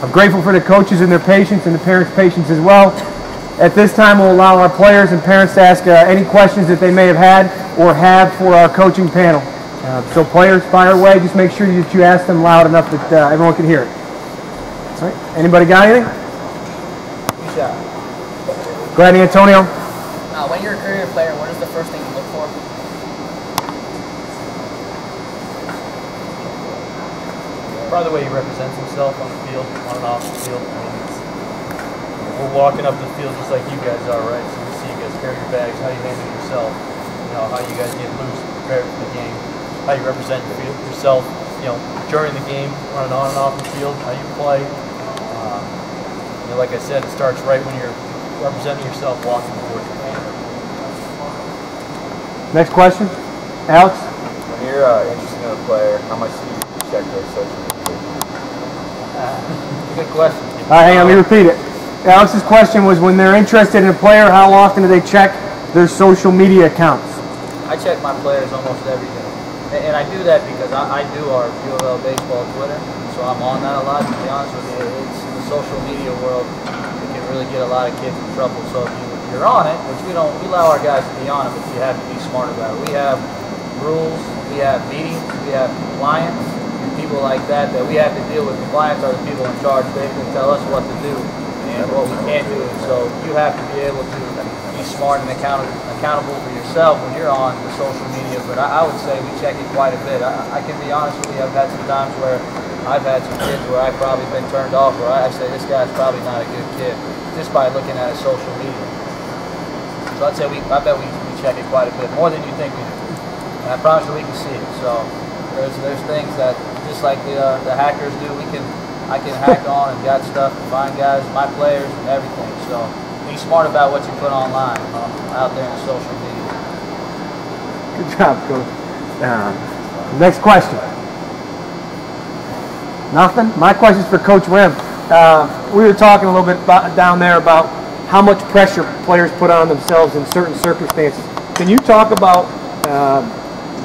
I'm grateful for the coaches and their patience and the parents' patience as well. At this time, we'll allow our players and parents to ask any questions that they may have had or have for our coaching panel. So players, fire away. Just make sure that you ask them loud enough that everyone can hear it. All right. Anybody got anything? Go ahead, Antonio. When you're a career player, what is the first thing you look for? Probably the way he represents himself on the field, on and off the field. I mean, we're walking up the field just like you guys are, right? So we see you guys carry your bags, how you handle yourself, you know, how you guys get loose, prepared for the game, how you represent yourself, you know, during the game, running on and off the field, how you play. You know, like I said, it starts right when you're representing yourself, walking towards your game. Next question, Alex. When you're interested in a player, how much do you check their social media? Good question. All right, hang on, let me repeat it. Alex's question was, when they're interested in a player, how often do they check their social media accounts? I check my players almost every day. And I do that because I do our ULL baseball Twitter, so I'm on that a lot. To be honest with you, it's in the social media world, it can really get a lot of kids in trouble. So if you're on it, which we allow our guys to be on it, but you have to be smart about it. We have rules, we have meetings, we have compliance, and people like that we have to deal with. Compliance are the people in charge. They can tell us what to do and what we can't do. And so you have to be able to be smart and accountable for yourself when you're on the social media. But I would say we check it quite a bit. I can be honest with you, I've had some times where I've had some kids where I've probably been turned off, where I say this guy's probably not a good kid, just by looking at his social media. So I'd say I bet we check it quite a bit, more than you think we do. And I promise you we can see it. So there's things that, just like the hackers do, I can hack on and got stuff and find guys, my players and everything. So be smart about what you put online, out there in social media. Good job, Coach. Next question. Nothing? My question's for Coach Wim. We were talking a little bit down there about how much pressure players put on themselves in certain circumstances. Can you talk about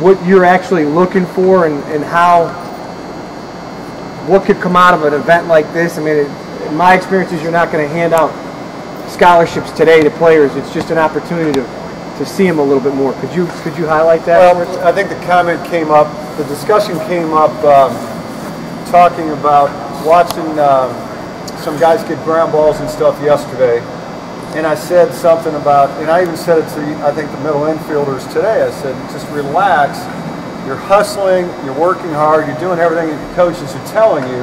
what you're actually looking for and what could come out of an event like this? I mean, in my experiences, you're not going to hand out scholarships today to players. It's just an opportunity to see them a little bit more. Could you highlight that? Well, I think the comment came up, the discussion came up talking about watching some guys get ground balls and stuff yesterday. And I said something about, and I even said it to, I think, the middle infielders today. I said, just relax. You're hustling, you're working hard, you're doing everything that the coaches are telling you,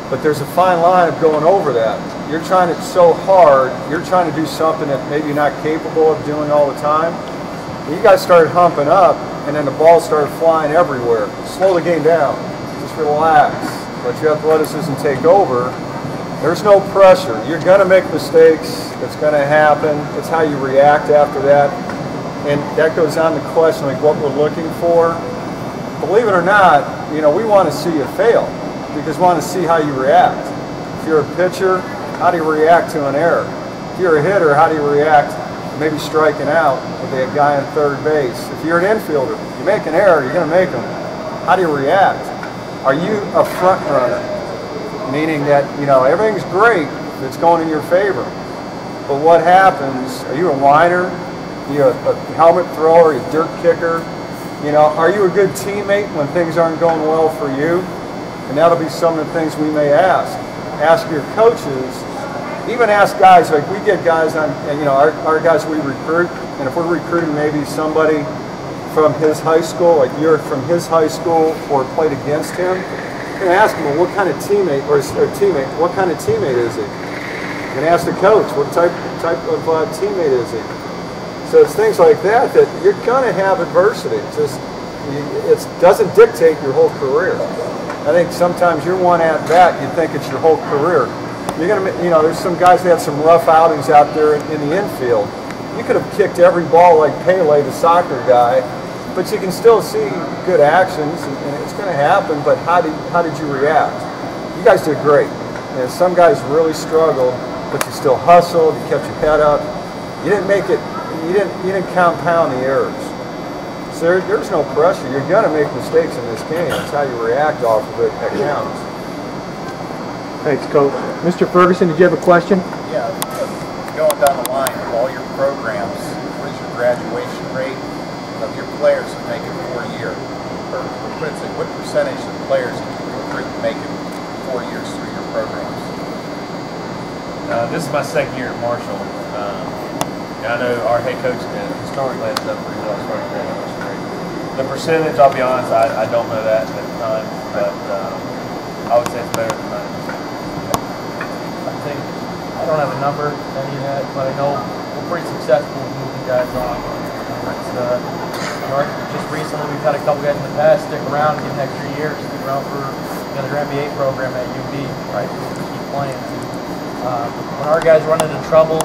but there's a fine line of going over that. You're trying it so hard, you're trying to do something that maybe you're not capable of doing all the time. You guys started humping up, and then the ball started flying everywhere. Slow the game down. Just relax. Let your athleticism take over. There's no pressure. You're going to make mistakes. It's going to happen. It's how you react after that. And that goes on the question, like what we're looking for. Believe it or not, you know, we want to see you fail because we want to see how you react. If you're a pitcher, how do you react to an error? If you're a hitter, how do you react to maybe striking out with a guy on third base? If you're an infielder, you make an error, you're going to make them. How do you react? Are you a front runner? Meaning that, you know, everything's great if it's going in your favor. But what happens? Are you a whiner? Are you a helmet thrower? Are you a dirt kicker? You know, are you a good teammate when things aren't going well for you? And that'll be some of the things we may ask. Ask your coaches, even ask guys, like we get guys on, you know, our guys we recruit, and if we're recruiting maybe somebody from his high school, like you're from his high school or played against him, and ask him, well, what kind of teammate, or teammate, what kind of teammate is he? And ask the coach, what type of teammate is he? So it's things like that you're going to have adversity. It doesn't dictate your whole career. I think sometimes you're one at bat, you think it's your whole career. You're going to, you know, there's some guys that had some rough outings out there in the infield. You could have kicked every ball like Pele, the soccer guy, but you can still see good actions, and it's going to happen. But how did you react? You guys did great. And some guys really struggled, but you still hustled. You kept your head up. You didn't make it. You didn't compound the errors. So there's no pressure. You're going to make mistakes in this game. It's how you react off of it that counts. Thanks, Coach. Mr. Ferguson, did you have a question? Yeah, going down the line of all your programs, what is your graduation rate of your players that make it 4-year? Or what percentage of players can you recruit make it 4 years through your programs? This is my second year at Marshall. I know our head coach historically has done pretty well as far as graduation rate. The percentage, I'll be honest, I don't know that at the time, but I would say it's better than 90%. I think, I don't have a number that he had, but I know we're pretty successful with moving guys on. Just recently we've had a couple guys in the past stick around, get an extra year, stick around for their MBA program at UB, right? To keep playing. When our guys run into trouble,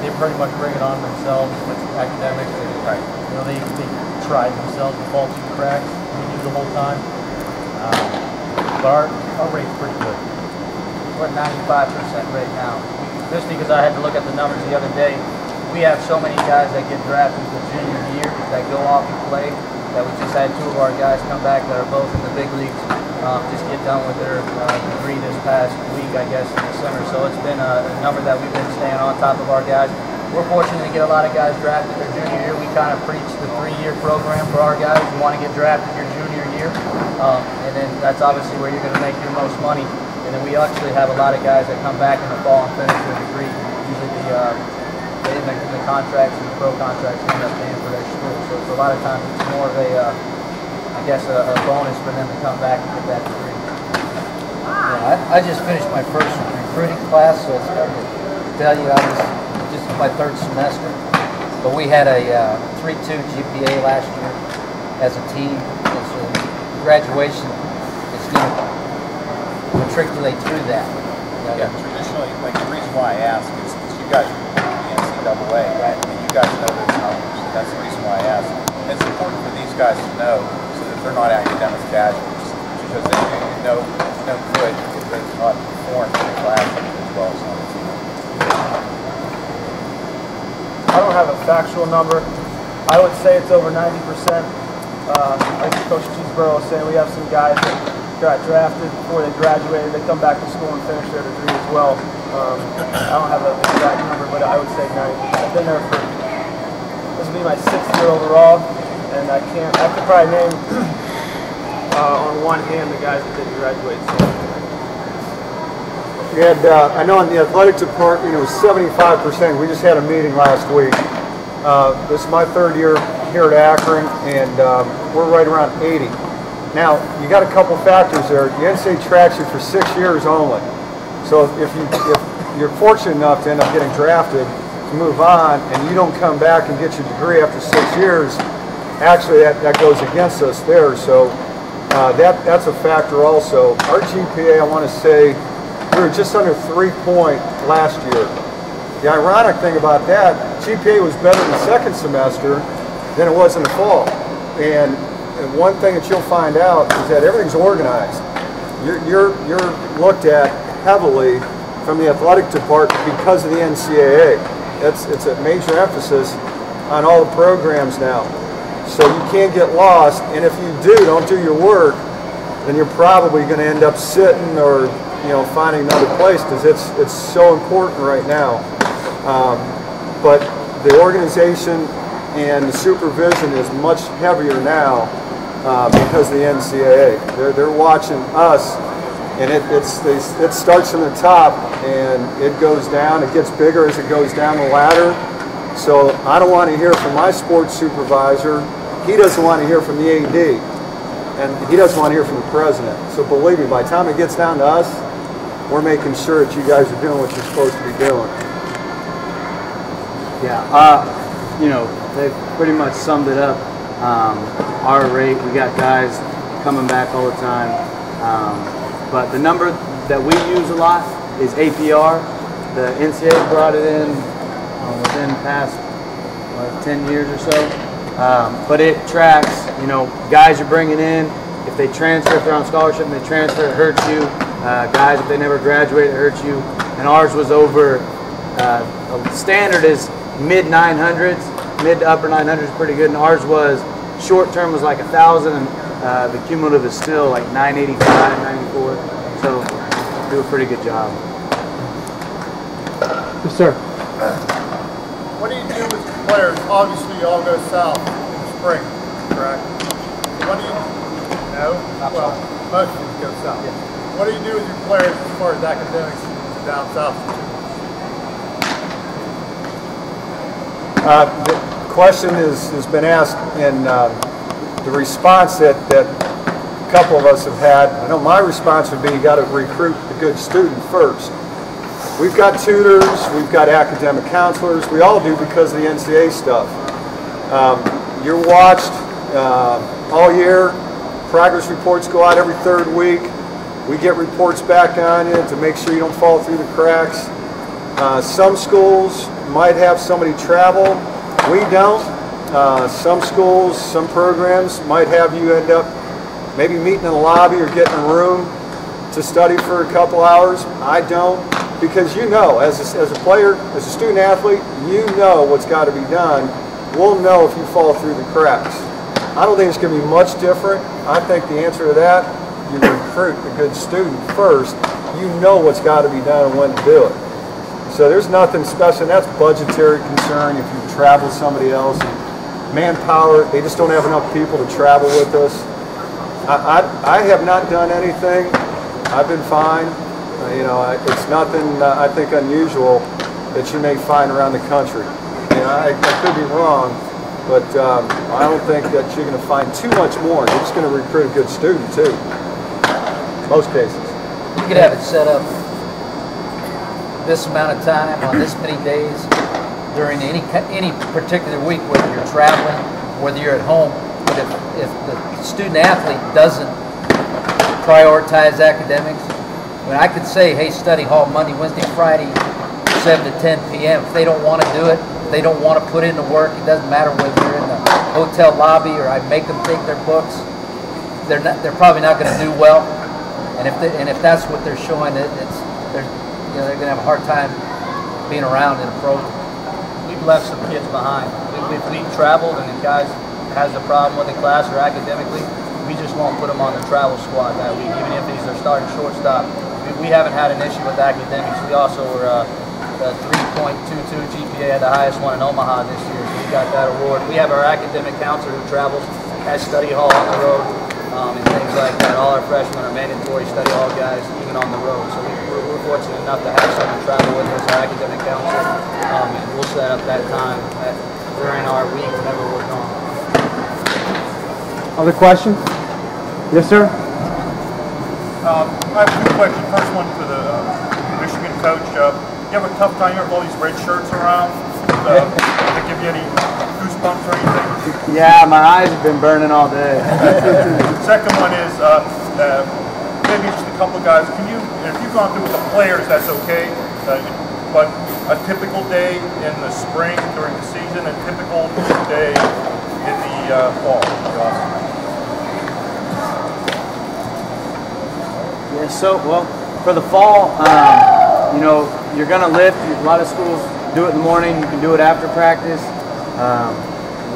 they pretty much bring it on themselves with academics. They try themselves to fall through the cracks. We do the whole time. But our rate's pretty good. We're at 95% right now. Just because I had to look at the numbers the other day, we have so many guys that get drafted the junior year that go off and play, that we just had 2 of our guys come back that are both in the big leagues, just get done with their degree this past week, I guess, in the summer. So it's been a number that we've been staying on top of our guys. We're fortunate to get a lot of guys drafted their junior year. We kind of preach the 3-year program for our guys. You want to get drafted your junior year, and then that's obviously where you're going to make your most money. And then we actually have a lot of guys that come back in the fall and finish their degree. Usually the contracts and the pro contracts end up paying for their school. So a lot of times it's more of a bonus for them to come back and get that degree. Yeah, I just finished my first recruiting class, so it's hard to tell you. I was just my 3rd semester, but we had a 3.2 GPA last year as a team. So graduation is going to matriculate through that. Yeah, traditionally, like the reason why I ask is you guys are the NCAA, right? And you guys know those numbers, so that's the reason why I ask. And it's important for these guys to know so that they're not academic casualties, because they know it's no good if they're not performing in the classroom as well as on the team. I don't have a factual number. I would say it's over 90%. Like Coach Cheeseborough was saying, we have some guys that got drafted before they graduated. They come back to school and finish their degree as well. I don't have an exact number, but I would say 90. I've been there for, this will be my 6th year overall, and I could probably name on one hand the guys that didn't graduate. So. And I know in the athletic department it was 75%. We just had a meeting last week. This is my 3rd year here at Akron, and we're right around 80. Now, you got a couple factors there. The NCAA tracks you for 6 years only. So if you're fortunate enough to end up getting drafted to move on, and you don't come back and get your degree after 6 years, actually that goes against us there. So that's a factor also. Our GPA, I want to say, we were just under 3-point last year. The ironic thing about that, GPA was better in the 2nd semester than it was in the fall. And one thing that you'll find out is that everything's organized. You're looked at heavily from the athletic department because of the NCAA. It's a major emphasis on all the programs now. So you can't get lost, and if you don't do your work, then you're probably going to end up sitting or finding another place, because it's so important right now. But the organization and the supervision is much heavier now because of the NCAA. They're watching us, and it starts from the top and it goes down. It gets bigger as it goes down the ladder. So I don't want to hear from my sports supervisor. He doesn't want to hear from the AD, and he doesn't want to hear from the president. So believe me, by the time it gets down to us, we're making sure that you guys are doing what you're supposed to be doing. Yeah, they pretty much summed it up. Our rate, we got guys coming back all the time. But the number that we use a lot is APR. The NCAA brought it in within the past 10 years or so. But it tracks, guys you're bringing in. If they transfer, if they're on scholarship and they transfer, it hurts you. Guys, if they never graduate, it hurts you. And ours was over, standard is mid 900s, mid to upper 900s is pretty good. And ours was, short term was like 1,000, and the cumulative is still like 985, 94. So do a pretty good job. Yes, sir. What do you do with players? Obviously, you all go south in the spring, correct? What do you know? Well, most of you go south. Yeah. What do you do with your players as far as academics down south? The question has been asked, and the response that a couple of us have had, I know my response would be you got to recruit a good student first. We've got tutors, we've got academic counselors, we all do because of the NCAA stuff. You're watched all year, progress reports go out every third week. We get reports back on you to make sure you don't fall through the cracks. Some schools might have somebody travel, we don't. Some schools, some programs might have you end up maybe meeting in the lobby or getting a room to study for a couple hours. I don't, because you know, as a player, as a student athlete, you know what's got to be done. We'll know if you fall through the cracks. I don't think it's going to be much different. I think the answer to that, you recruit a good student first. You know what's got to be done and when to do it. So there's nothing special. That's budgetary concern if you travel with somebody else. Manpower, they just don't have enough people to travel with us. I have not done anything. I've been fine. You know, it's nothing I think unusual that you may find around the country. You know, I could be wrong, but I don't think that you're going to find too much more. You're just going to recruit a good student too. Most cases. You could have it set up this amount of time on this many days during any particular week, whether you're traveling, whether you're at home. But if the student athlete doesn't prioritize academics, I mean, I could say, hey, study hall Monday, Wednesday, Friday, 7 to 10 p.m. If they don't want to do it, if they don't want to put in the work, it doesn't matter whether you're in the hotel lobby or I make them take their books. They're probably not going to do well. And if that's what they're showing, they're going to have a hard time being around in a program. We've left some kids behind. If we've traveled and the guys has a problem with the class or academically, we just won't put them on the travel squad that week, even if he's their starting shortstop. We haven't had an issue with academics. We also were the 3.22 GPA, the highest one in Omaha this year, so we got that award. We have our academic counselor who travels at study hall on the road and things like that. All our freshmen are mandatory study hall guys, even on the road. So we're fortunate enough to have someone travel with us, our academic counselor, and we'll set up that time during our week whenever we're gone. Other questions? Yes, sir. I have two questions. First one for the Michigan coach. You have a tough time here with all these red shirts around. Does it give you any goosebumps or anything? Yeah, my eyes have been burning all day. Second one is maybe just a couple of guys. If you've gone through with the players, that's okay. But a typical day in the spring during the season, a typical day in the fall. Yeah, so, well, for the fall, you know, you're going to lift. A lot of schools do it in the morning. You can do it after practice.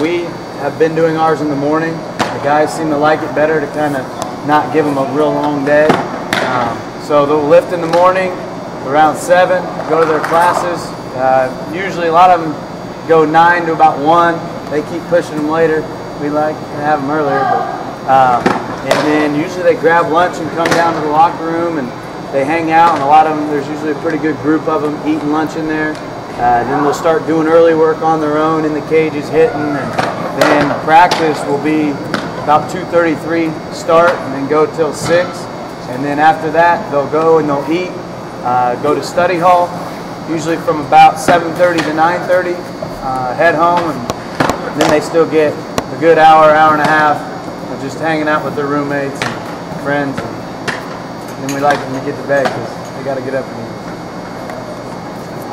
We have been doing ours in the morning. The guys seem to like it better to kind of not give them a real long day. So they'll lift in the morning around 7, go to their classes. Usually a lot of them go 9 to about 1. They keep pushing them later. We like to have them earlier, but and then usually they grab lunch and come down to the locker room and they hang out, and a lot of them, there's usually a pretty good group of them eating lunch in there. Then they'll start doing early work on their own in the cages, hitting, and then practice will be about 2:33 start and then go till 6. And then after that, they'll go and they'll eat, go to study hall, usually from about 7:30 to 9:30, head home, and then they still get a good hour, hour and a half of just hanging out with their roommates and friends. And then we like them to get to bed because they got to get up and eat.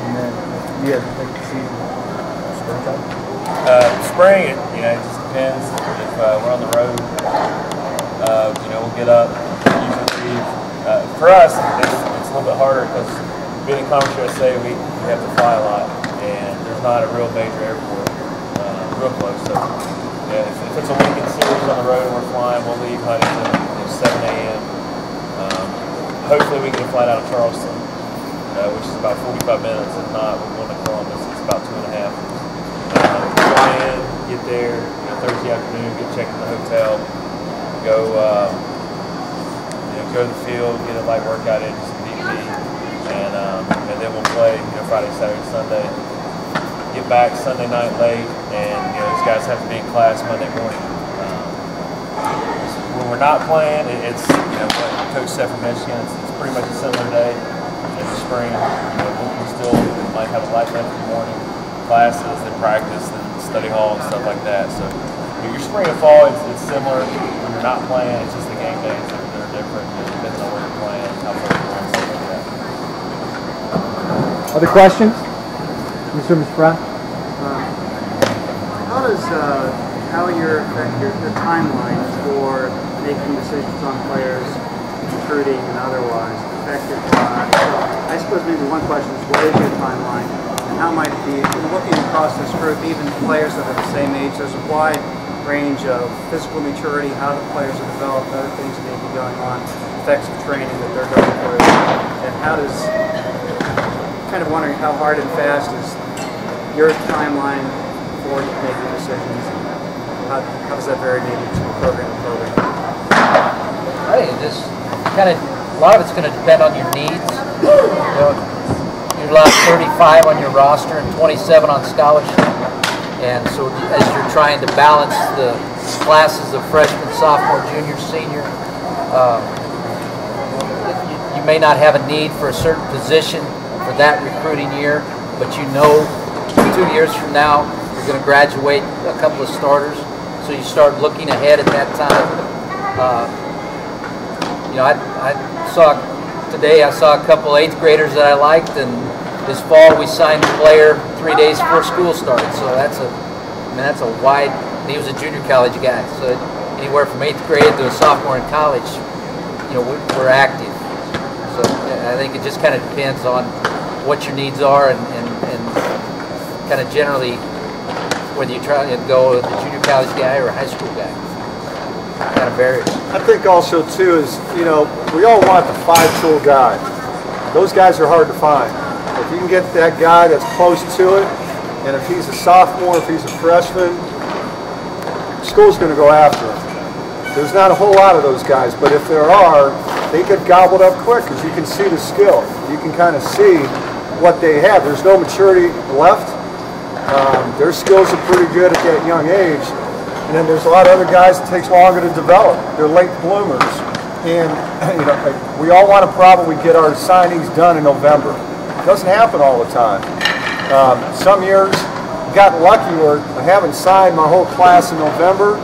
And then, yeah, take the season. Spring, it just depends. If we're on the road, we'll get up, usually leave. For us, it's a little bit harder because being in Conference USA, we have to fly a lot, and there's not a real major airport real close. So, yeah, if it's a weekend series on the road and we're flying, we'll leave Huntington at 7 a.m. hopefully we get a flight out of Charleston, which is about 45 minutes. If not, we're going to Columbus. It's about 2.5. Fly in, get there Thursday afternoon, get checked in the hotel, go go to the field, get a light workout in, some DP, and then we'll play Friday, Saturday, Sunday. Get back Sunday night late, and these guys have to be in class Monday morning. When we're not playing, it's what Coach said from Michigan. It's pretty much a similar day in the spring. We still might have a light lift in the morning, classes, then practice, then study hall and stuff like that. So your spring and fall, it's similar. When you're not playing, it's just the game days that are different, depending on where you're playing, how far you're going, stuff like that. Other questions? Mr. Brown? How does your timeline for making decisions on players, recruiting and otherwise affect your I suppose maybe one question is, what is your timeline, and how might it be, looking across this group, even players that are the same age, there's a wide range of physical maturity, how the players are developed, other things that may be going on, effects of training that they're going through, and how does, kind of wondering how hard and fast is your timeline for making decisions, how does that vary maybe from program to program? I think this kind of, a lot of it's going to depend on your needs. You're allowed 35 on your roster and 27 on scholarship. And so as you're trying to balance the classes of freshman, sophomore, junior, senior, you may not have a need for a certain position for that recruiting year, but 2 years from now, you're going to graduate a couple of starters. So you start looking ahead at that time. I saw a couple 8th graders that I liked, and this fall we signed a player 3 days before school started. So that's a wide. He was a junior college guy. So anywhere from 8th grade to a sophomore in college, we're active. So I think it just kind of depends on what your needs are and kind of generally whether you try to go with a junior college guy or a high school guy. Kind of varies. I think also too is, we all want the 5-tool guy. Those guys are hard to find. If you can get that guy that's close to it, and if he's a sophomore, if he's a freshman, school's going to go after him. There's not a whole lot of those guys, but if there are, they get gobbled up quick because you can see the skill. You can kind of see what they have. There's no maturity left. Their skills are pretty good at that young age. And then there's a lot of other guys that takes longer to develop. They're late bloomers. And we all want to probably get our signees done in November. It doesn't happen all the time. Some years got lucky where I haven't signed my whole class in November.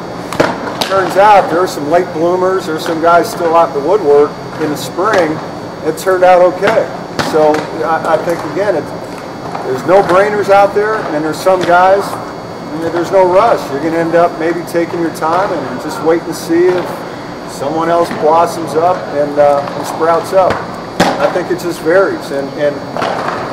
Turns out there are some late bloomers, there's some guys still out in the woodwork in the spring. It turned out okay. So I think again, there's no-brainers out there, and there's some guys, there's no rush. You're going to end up maybe taking your time and just wait to see if someone else blossoms up and sprouts up. I think it just varies. And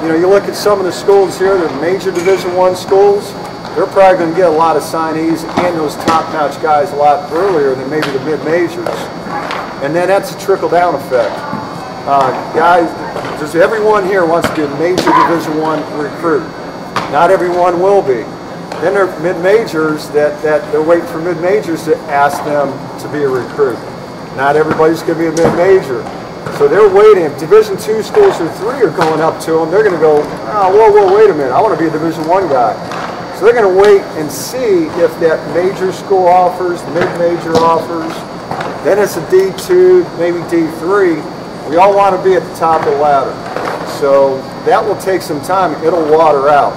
you look at some of the schools here, the major Division I schools, they're probably going to get a lot of signees and those top-notch guys a lot earlier than maybe the mid-majors. And then that's a trickle-down effect. Guys, just everyone here wants to be a major Division I recruit. Not everyone will be. Then there are mid-majors that they're waiting for mid-majors to ask them to be a recruit. Not everybody's going to be a mid-major. So they're waiting. If Division II schools or III are going up to them, they're going to go, oh, whoa, wait a minute. I want to be a Division I guy. So they're going to wait and see if that major school offers, mid-major offers. Then it's a D2, maybe D3. We all want to be at the top of the ladder. So that will take some time. It'll water out.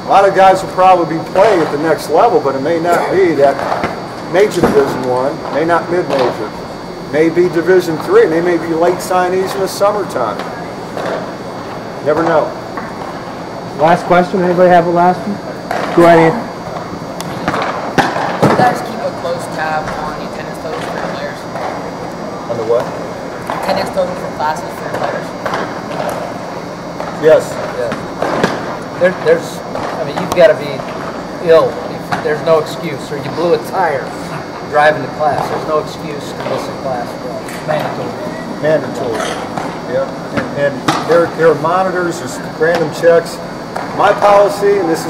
A lot of guys will probably be playing at the next level, but it may not be that major Division I, may not mid-major. May be Division III, and they may be late signees in the summertime. Never know. Last question. Anybody have a last one? Go ahead, Anthony. Do you guys keep a close tab on the attendance totals for your players? On the what? Attendance totals for classes for your players? Yes. Yeah. You've got to be ill. There's no excuse. Or you blew a tire driving to class. There's no excuse to miss a class. Mandatory. Mandatory. Yeah, and there are monitors, there's random checks. My policy, and it's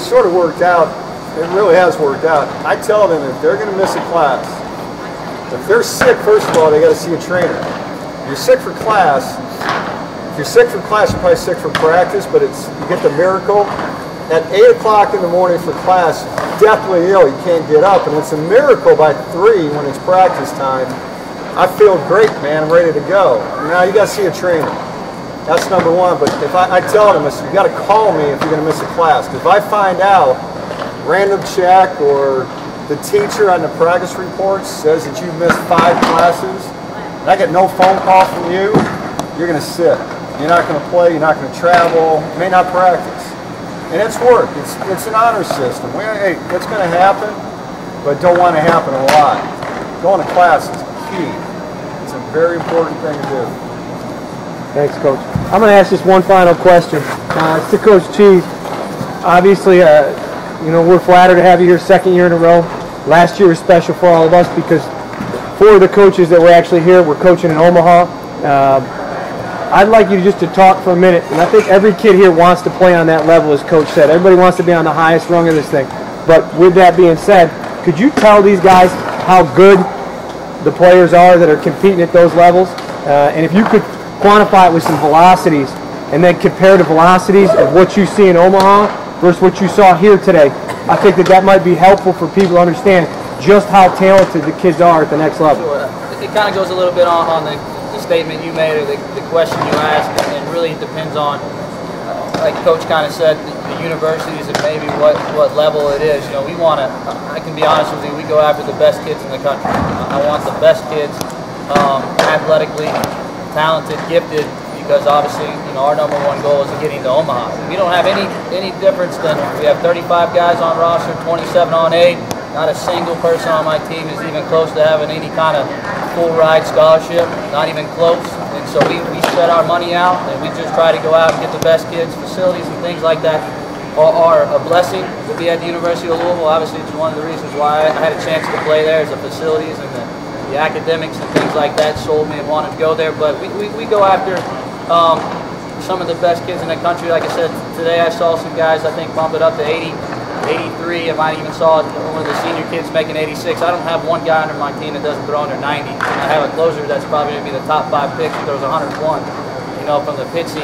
sort of worked out, it really has worked out. I tell them if they're going to miss a class, if they're sick, first of all, they got to see a trainer. If you're sick for class, you're probably sick for practice, but you get the miracle. At 8 o'clock in the morning for class, deathly ill, you can't get up, and it's a miracle by 3 when it's practice time. I feel great, man, I'm ready to go. Now you got to see a trainer. That's number one, but if I tell them, you got to call me if you're going to miss a class. Because if I find out, random check, or the teacher on the practice report says that you've missed 5 classes, and I get no phone call from you, you're going to sit. You're not going to play, you're not going to travel, you may not practice. And it's work, it's an honor system. Hey, it's going to happen, but don't want to happen a lot. Going to class is key. It's a very important thing to do. Thanks, Coach. I'm going to ask just one final question. It's to Coach Cheese. Obviously, we're flattered to have you here 2nd year in a row. Last year was special for all of us because 4 of the coaches that were actually here were coaching in Omaha. I'd like you just to talk for a minute, and I think every kid here wants to play on that level, as Coach said. Everybody wants to be on the highest rung of this thing. But with that being said, could you tell these guys how good the players are that are competing at those levels? And if you could quantify it with some velocities, and then compare the velocities of what you see in Omaha versus what you saw here today, I think that might be helpful for people to understand just how talented the kids are at the next level. Sure. It kind of goes a little bit on the statement you made, or the question you asked, and really depends on, like Coach kind of said, the universities and maybe what level it is. We want to, I can be honest with you, we go after the best kids in the country. I want the best kids, athletically talented, gifted, because obviously, our number one goal is getting to Omaha. We don't have any difference than, we have 35 guys on roster, 27 on aid. Not a single person on my team is even close to having any kind of full ride scholarship, not even close. And so we spread our money out, and we just try to go out and get the best kids. Facilities and things like that are a blessing to be at the University of Louisville. Obviously, it's one of the reasons why I had a chance to play there, is the facilities and the academics and things like that sold me and wanted to go there. But we go after some of the best kids in the country. Like I said, today I saw some guys, I think, bump it up to 80. 83, I might even saw one of the senior kids making 86. I don't have one guy under my team that doesn't throw under 90. I have a closer that's probably going to be the top 5 picks who throws 101. From the pitching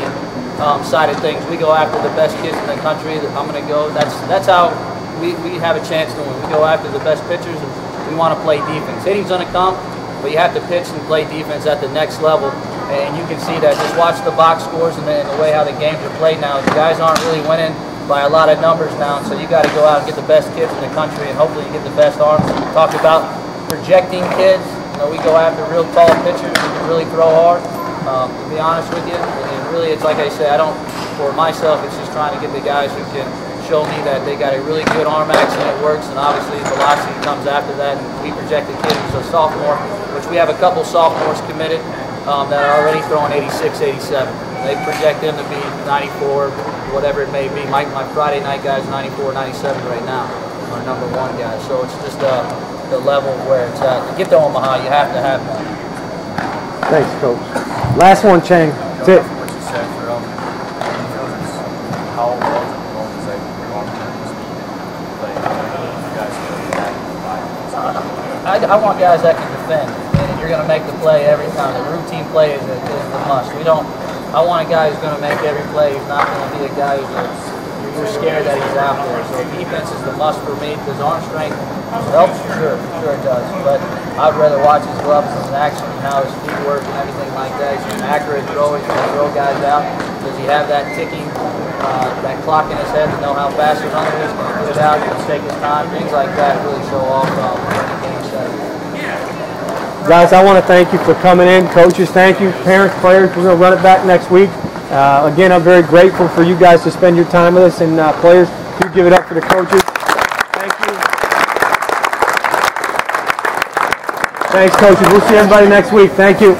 side of things, we go after the best kids in the country. I'm going to go. That's how we have a chance to win. We go after the best pitchers, and we want to play defense. Hitting's going to come, but you have to pitch and play defense at the next level. And you can see that. Just watch the box scores and the way how the games are played now. The guys aren't really winning by a lot of numbers now, so you got to go out and get the best kids in the country, and hopefully you get the best arms. We talk about projecting kids. We go after real tall pitchers who can really throw hard. To be honest with you, and really, it's like I say, for myself, it's just trying to get the guys who can show me that they got a really good arm action, it works, and obviously velocity comes after that. And we project the kid who's a sophomore, which we have a couple sophomores committed that are already throwing 86, 87. They project them to be 94. Whatever it may be. My Friday night guy's 94, 97 right now, our number 1 guy. So it's just the level where it's at. To get to Omaha, you have to have that. Thanks, Coach. Last one, Chang. That's it. What you said for how well is that I want guys that can defend, and you're going to make the play every time. The routine play is the must. I want a guy who's going to make every play. He's not going to be a guy you're scared that he's out there. So defense is the must for me, because arm strength helps, sure it does. But I'd rather watch his gloves and his action and how his feet work and everything like that. He's an accurate thrower. He's going to throw guys out. Does he have that ticking, that clock in his head to know how fast his runner is? Can he put it out? Can he take his time? Things like that really show off the game setting. Guys, I want to thank you for coming in. Coaches, thank you. Parents, players, we're going to run it back next week. Again, I'm very grateful for you guys to spend your time with us, and players, do give it up for the coaches. Thank you. Thanks, coaches. We'll see everybody next week. Thank you.